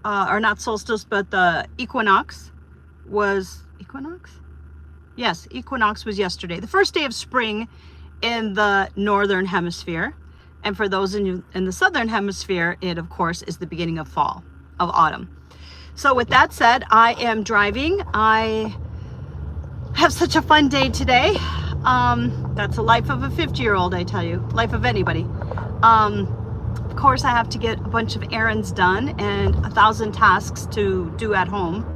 or not solstice, but the equinox was, equinox? Yes, equinox was yesterday. The first day of spring in the northern hemisphere. And for those in the southern hemisphere, it of course is the beginning of fall, of autumn. So with that said, I am driving. I have such a fun day today. That's the life of a 50-year-old, I tell you, life of anybody. Of course, I have to get a bunch of errands done and 1,000 tasks to do at home.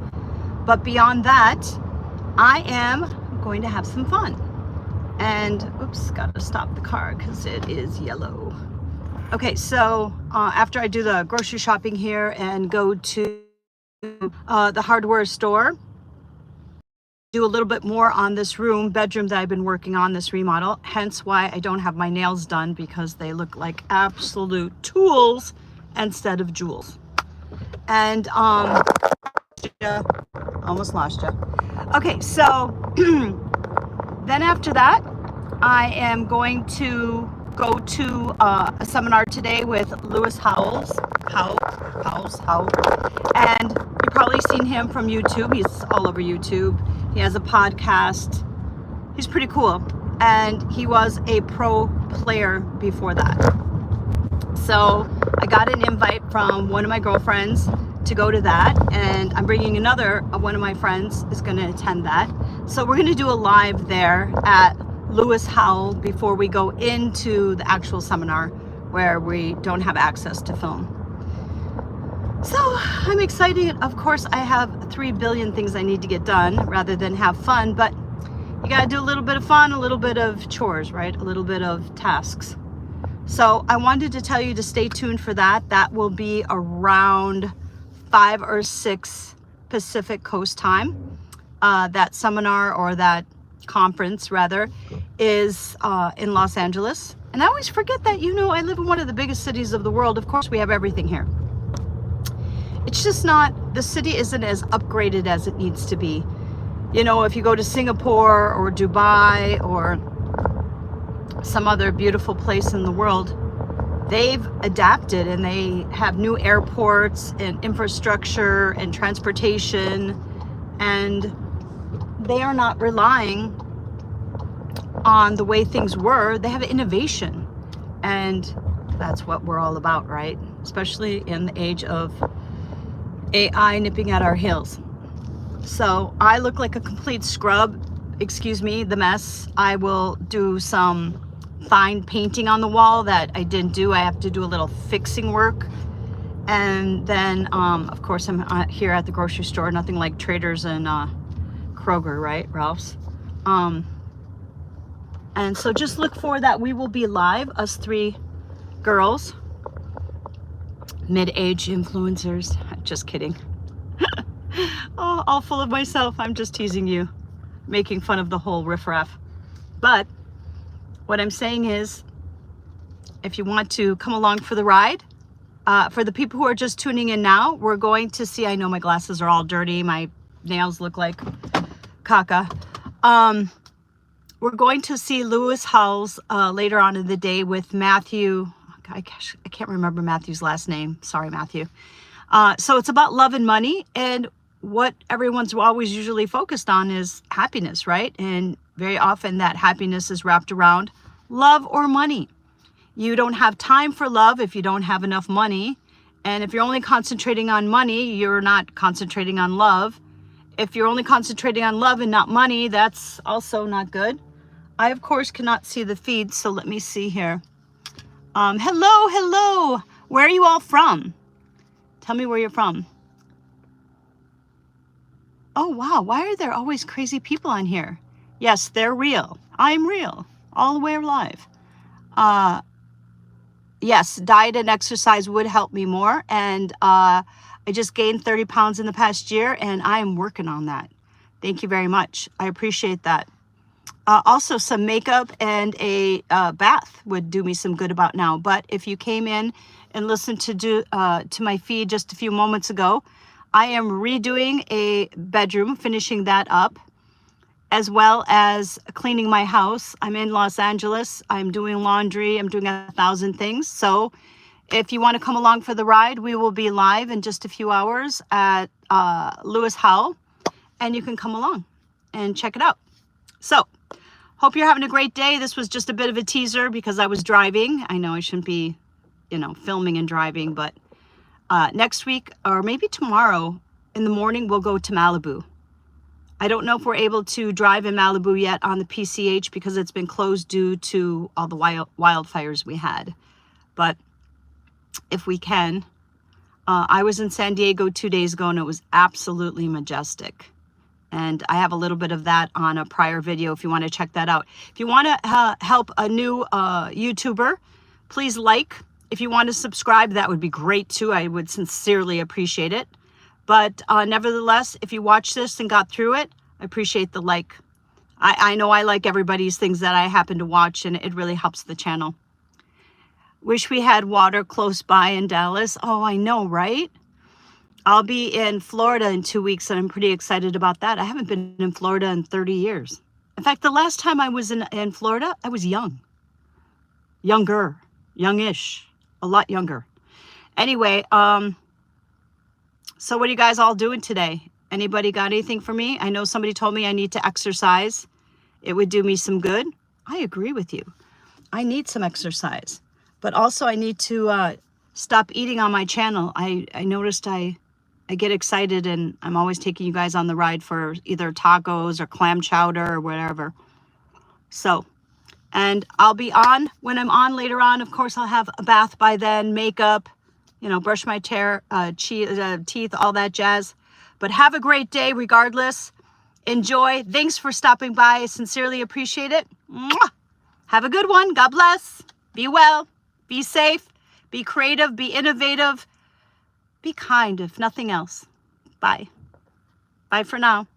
But beyond that, I am going to have some fun. And oops, gotta stop the car because it is yellow. Okay, so after I do the grocery shopping here and go to the hardware store, do a little bit more on this bedroom that I've been working on, this remodel, hence why I don't have my nails done, because they look like absolute tools instead of jewels. And almost lost you. Okay, so then after that, I am going to go to a seminar today with Lewis Howells, and you've probably seen him from YouTube. He's all over YouTube. He has a podcast. He's pretty cool, and he was a pro player before that. So I got an invite from one of my girlfriends to go to that, and I'm bringing another one of my friends is going to attend that. So we're going to do a live there at Lewis Howell before we go into the actual seminar where we don't have access to film. So I'm excited. Of course, I have 3 billion things I need to get done rather than have fun, but you got to do a little bit of fun, a little bit of chores, right? A little bit of tasks. So I wanted to tell you to stay tuned for that. That will be around 5 or 6 Pacific Coast time. That seminar, or that conference rather, is in Los Angeles. And I always forget that, I live in one of the biggest cities of the world. Of course, we have everything here. It's just not, the city isn't as upgraded as it needs to be. If you go to Singapore or Dubai or some other beautiful place in the world, they've adapted and they have new airports and infrastructure and transportation, and they are not relying on the way things were. They have innovation, and that's what we're all about, right? Especially in the age of AI nipping at our heels. So I look like a complete scrub. Excuse me, the mess. I will do some fine painting on the wall that I didn't do. I have to do a little fixing work. And then, of course, I'm here at the grocery store. Nothing like Traders and Kroger, right? Ralph's. And so just look for that. We will be live, us 3 girls, mid-age influencers. Just kidding. Oh, all full of myself. I'm just teasing you, making fun of the whole riffraff. But what I'm saying is, if you want to come along for the ride, for the people who are just tuning in now, we're going to see, I know my glasses are all dirty. My nails look like caca. We're going to see Lewis Howells later on in the day with Matthew. I can't remember Matthew's last name. Sorry, Matthew. So it's about love and money, and what everyone's always usually focused on is happiness, right? And very often that happiness is wrapped around love or money. You don't have time for love if you don't have enough money. And if you're only concentrating on money, you're not concentrating on love. If you're only concentrating on love and not money, that's also not good. I, of course, cannot see the feed, so let me see here. Hello. Where are you all from? Tell me where you're from. Oh, wow. Why are there always crazy people on here? Yes, they're real. I'm real. All the way alive. Yes, diet and exercise would help me more. And I just gained 30 pounds in the past year, and I am working on that. Thank you very much. I appreciate that. Also, some makeup and a bath would do me some good about now. But if you came in and listened to my feed just a few moments ago, I am redoing a bedroom, finishing that up, as well as cleaning my house. I'm in Los Angeles. I'm doing laundry. I'm doing 1,000 things. So If you want to come along for the ride, we will be live in just a few hours at Lewis Howell, and you can come along and check it out. So, hope you're having a great day. This was just a bit of a teaser because I was driving. I know I shouldn't be, you know, filming and driving, but next week or maybe tomorrow in the morning, we'll go to Malibu. I don't know if we're able to drive in Malibu yet on the PCH because it's been closed due to all the wildfires we had. But if we can, I was in San Diego 2 days ago and it was absolutely majestic. And I have a little bit of that on a prior video if you want to check that out. If you want to help a new YouTuber, please like. If you want to subscribe, that would be great too. I would sincerely appreciate it. But nevertheless, if you watch this and got through it, I appreciate the like. I know I like everybody's things that I happen to watch, and it really helps the channel. Wish we had water close by in Dallas. Oh, I know, right? I'll be in Florida in 2 weeks, and I'm pretty excited about that. I haven't been in Florida in 30 years. In fact, the last time I was in Florida, I was young. Youngish. A lot younger. Anyway, so what are you guys all doing today? Anybody got anything for me? I know somebody told me I need to exercise. It would do me some good. I agree with you. I need some exercise. But also I need to stop eating on my channel. I noticed I get excited and I'm always taking you guys on the ride for either tacos or clam chowder or whatever. So, and I'll be on. When I'm on later on, of course, I'll have a bath by then, makeup, you know, brush my teeth, all that jazz. But have a great day regardless. Enjoy. Thanks for stopping by. I sincerely appreciate it. Mwah! Have a good one. God bless. Be well. Be safe. Be creative. Be innovative. Be kind, if nothing else. Bye. Bye for now.